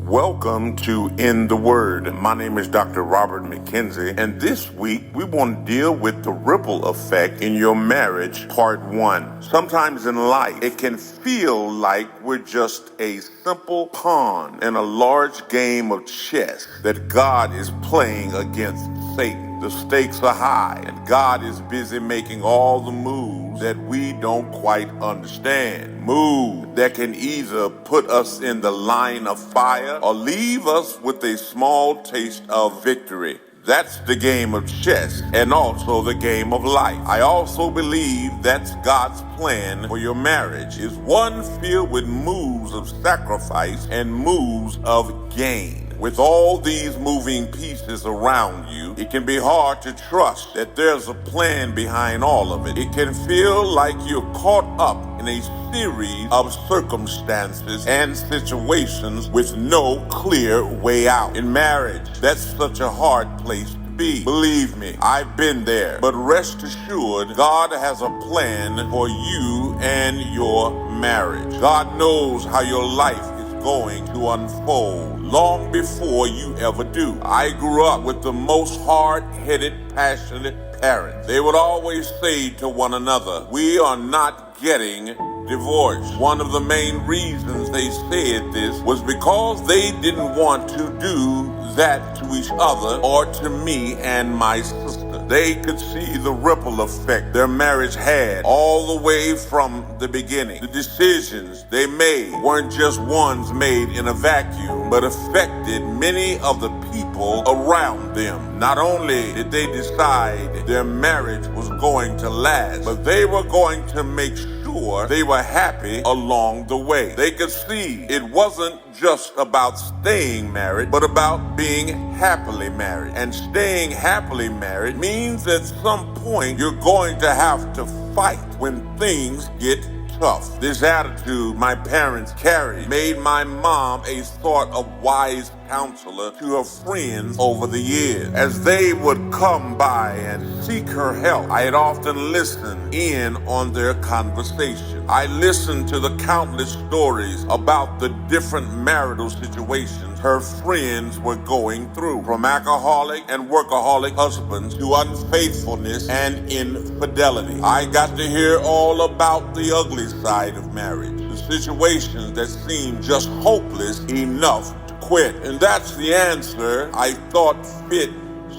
Welcome to In the Word. My name is Dr. Robert McKenzie, and this week we want to deal with the ripple effect in your marriage, part 1. Sometimes in life, it can feel like we're just a simple pawn in a large game of chess that God is playing against Satan. The stakes are high, and God is busy making all the moves that we don't quite understand. Moves that can either put us in the line of fire or leave us with a small taste of victory. That's the game of chess and also the game of life. I also believe that's God's plan for your marriage, is one filled with moves of sacrifice and moves of gain. With all these moving pieces around you, it can be hard to trust that there's a plan behind all of it. It can feel like you're caught up in a series of circumstances and situations with no clear way out. In marriage, that's such a hard place to be. Believe me, I've been there. But rest assured, God has a plan for you and your marriage. God knows how your life is going to unfold long before you ever do. I grew up with the most hard-headed, passionate parents. They would always say to one another, "We are not getting divorced." One of the main reasons they said this was because they didn't want to do that to each other or to me and my sister. They could see the ripple effect their marriage had all the way from the beginning. The decisions they made weren't just ones made in a vacuum, but affected many of the people around them. Not only did they decide their marriage was going to last, but they were going to make sure they were happy along the way. They could see it wasn't just about staying married, but about being happily married. And staying happily married means at some point you're going to have to fight when things get tough. This attitude my parents carried made my mom a sort of wise counselor to her friends over the years. As they would come by and seek her help, I had often listened in on their conversation. I listened to the countless stories about the different marital situations her friends were going through, from alcoholic and workaholic husbands to unfaithfulness and infidelity. I got to hear all about the ugly side of marriage, the situations that seemed just hopeless enough to quit. And that's the answer I thought fit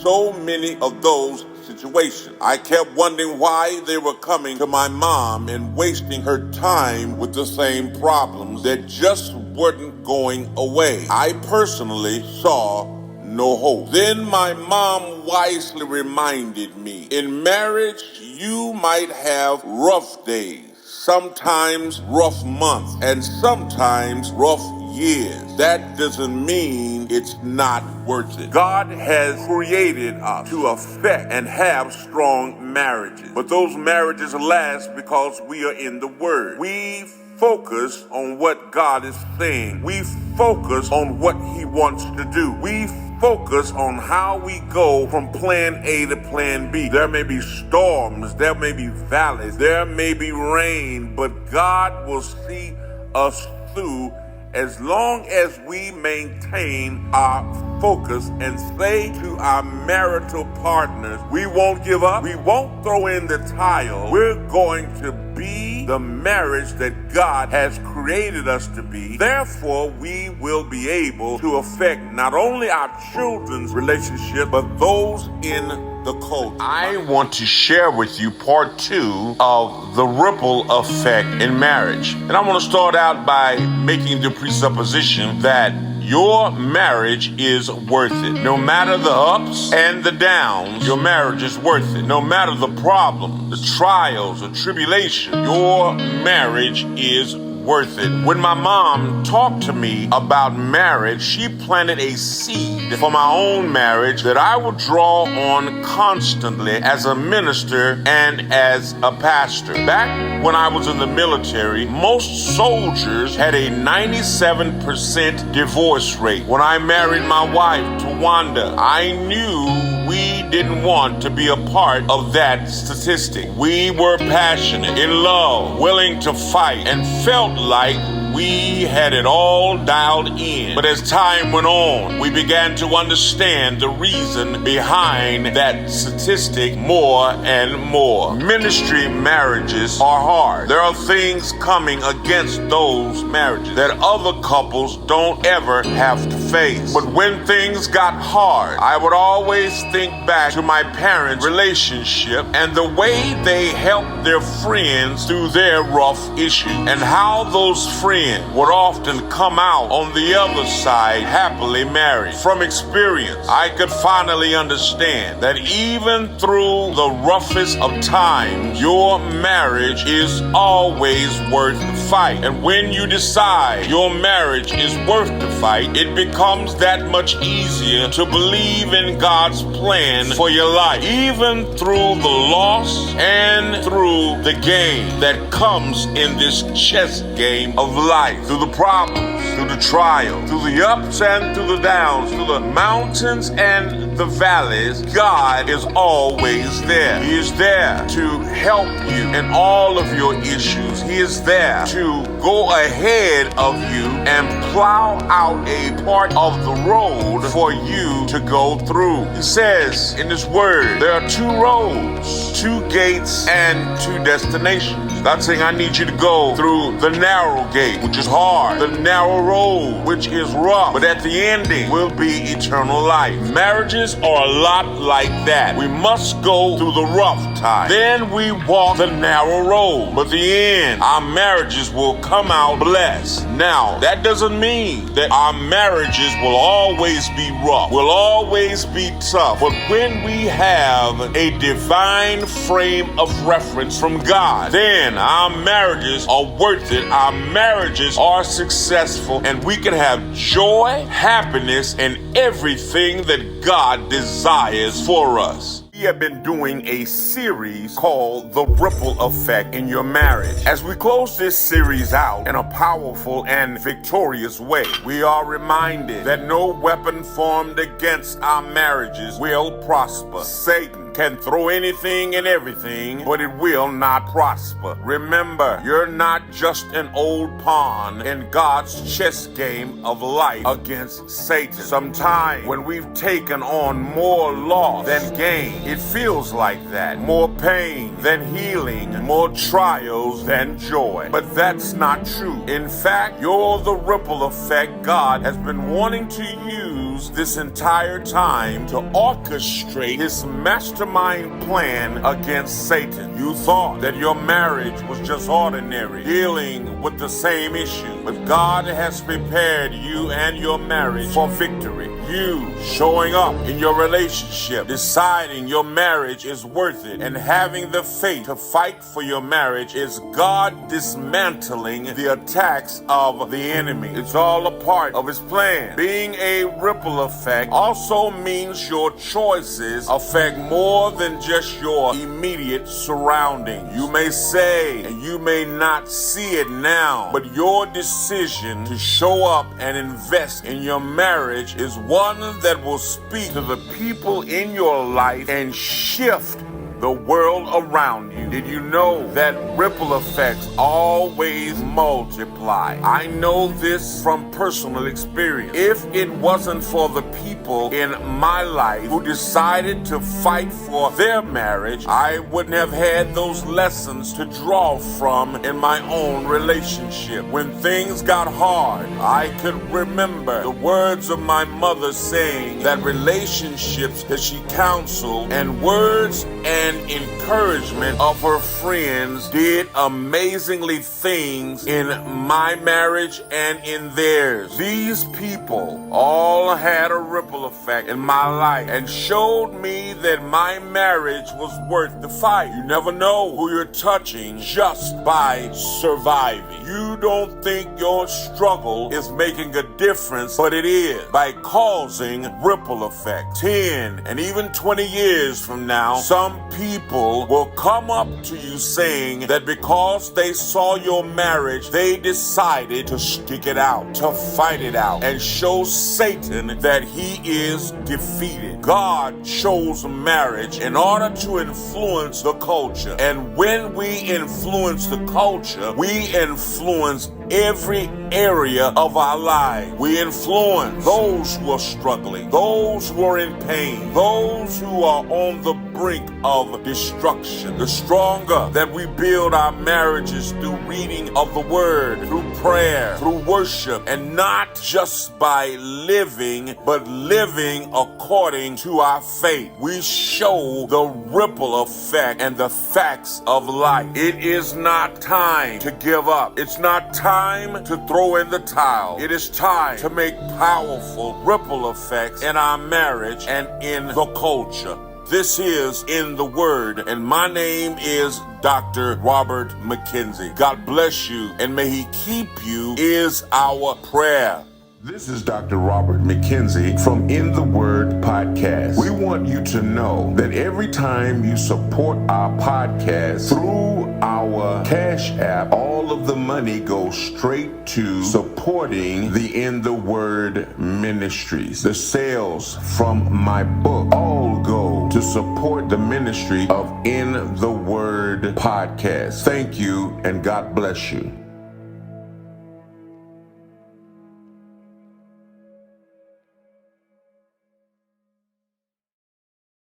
so many of those situations. I kept wondering why they were coming to my mom and wasting her time with the same problems that just weren't going away. I personally saw no hope. Then my mom wisely reminded me, in marriage, you might have rough days, sometimes rough months, and sometimes rough years. That doesn't mean it's not worth it. God has created us to affect and have strong marriages. But those marriages last because we are in the Word. We focus on what God is saying. We focus on what He wants to do. We focus on how we go from plan A to plan B. There may be storms, there may be valleys, there may be rain, but God will see us through as long as we maintain our focus and say to our marital partners, we won't give up, we won't throw in the towel. We're going to be the marriage that God has created us to be. Therefore, we will be able to affect not only our children's relationship, but those in the culture. I want to share with you part 2 of the ripple effect in marriage. And I want to start out by making the presupposition that your marriage is worth it. No matter the ups and the downs, your marriage is worth it. No matter the problem, the trials, the tribulation, your marriage is worth it. When my mom talked to me about marriage, she planted a seed for my own marriage that I would draw on constantly as a minister and as a pastor. Back when I was in the military, most soldiers had a 97% divorce rate. When I married my wife, Tawanda, I knew we didn't want to be a part of that statistic. We were passionate, in love, willing to fight, and felt like we had it all dialed in. But as time went on, we began to understand the reason behind that statistic more and more. Ministry marriages are hard. There are things coming against those marriages that other couples don't ever have to face. But when things got hard, I would always think back to my parents' relationship and the way they helped their friends through their rough issues, and how those friends would often come out on the other side happily married. From experience, I could finally understand that even through the roughest of times, your marriage is always worth the fight. And when you decide your marriage is worth the fight, it becomes that much easier to believe in God's plan for your life, even through the loss and through the gain that comes in this chess game of life. Through the problems, through the trials, through the ups and through the downs, through the mountains and the valleys, God is always there. He is there to help you in all of your issues. He is there to go ahead of you and plow out a part of the road for you to go through. He says in His Word, there are two roads, two gates, and two destinations. Not saying I need you to go through the narrow gate, which is hard, the narrow road, which is rough, but at the ending will be eternal life. Marriages are a lot like that. We must go through the rough time. Then we walk the narrow road. But the end, our marriages will come out blessed. Now, that doesn't mean that our marriages will always be rough, will always be tough. But when we have a divine frame of reference from God, then our marriages are worth it. Our marriages are successful, and we can have joy, happiness, and everything that God desires for us. We have been doing a series called The Ripple Effect in Your Marriage. As we close this series out in a powerful and victorious way, we are reminded that no weapon formed against our marriages will prosper. Satan can throw anything and everything, but it will not prosper. Remember, you're not just an old pawn in God's chess game of life against Satan. Sometimes when we've taken on more loss than gain, it feels like that. More pain than healing, more trials than joy. But that's not true. In fact, you're the ripple effect God has been wanting to use this entire time to orchestrate His mastermind plan against Satan. You thought that your marriage was just ordinary, dealing with the same issue, but God has prepared you and your marriage for victory. You showing up in your relationship, deciding your marriage is worth it, and having the faith to fight for your marriage is God dismantling the attacks of the enemy. It's all a part of His plan. Being a ripple effect also means your choices affect more than just your immediate surroundings. You may say, and you may not see it now, but your decision to show up and invest in your marriage is one that will speak to the people in your life and shift the world around you. Did you know that ripple effects always multiply? I know this from personal experience. If it wasn't for the people in my life who decided to fight for their marriage, I wouldn't have had those lessons to draw from in my own relationship. When things got hard, I could remember the words of my mother saying that relationships that she counseled and words and encouragement of her friends did amazingly things in my marriage and in theirs. These people all had a ripple effect in my life and showed me that my marriage was worth the fight. You never know who you're touching just by surviving. You don't think your struggle is making a difference, but it is, by causing ripple effect. 10 and even 20 years from now, some people will come up to you saying that because they saw your marriage, they decided to stick it out, to fight it out, and show Satan that he is defeated. God chose marriage in order to influence the culture. And when we influence the culture, we influence every area of our lives. We influence those who are struggling, those who are in pain, those who are on the brink of destruction. The stronger that we build our marriages through reading of the word, through prayer, through worship, and not just by living, but living according to our faith. We show the ripple effect and the facts of life. It is not time to give up. It's not time to throw in the towel. It is time to make powerful ripple effects in our marriage and in the culture. This is In the Word, and my name is Dr. Robert McKenzie. God bless you, and may He keep you is our prayer. This is Dr. Robert McKenzie from In the Word podcast. We want you to know that every time you support our podcast through our Cash App, all of the money goes straight to supporting the In the Word ministries. The sales from my book all go to support the ministry of In the Word podcast. Thank you, and God bless you.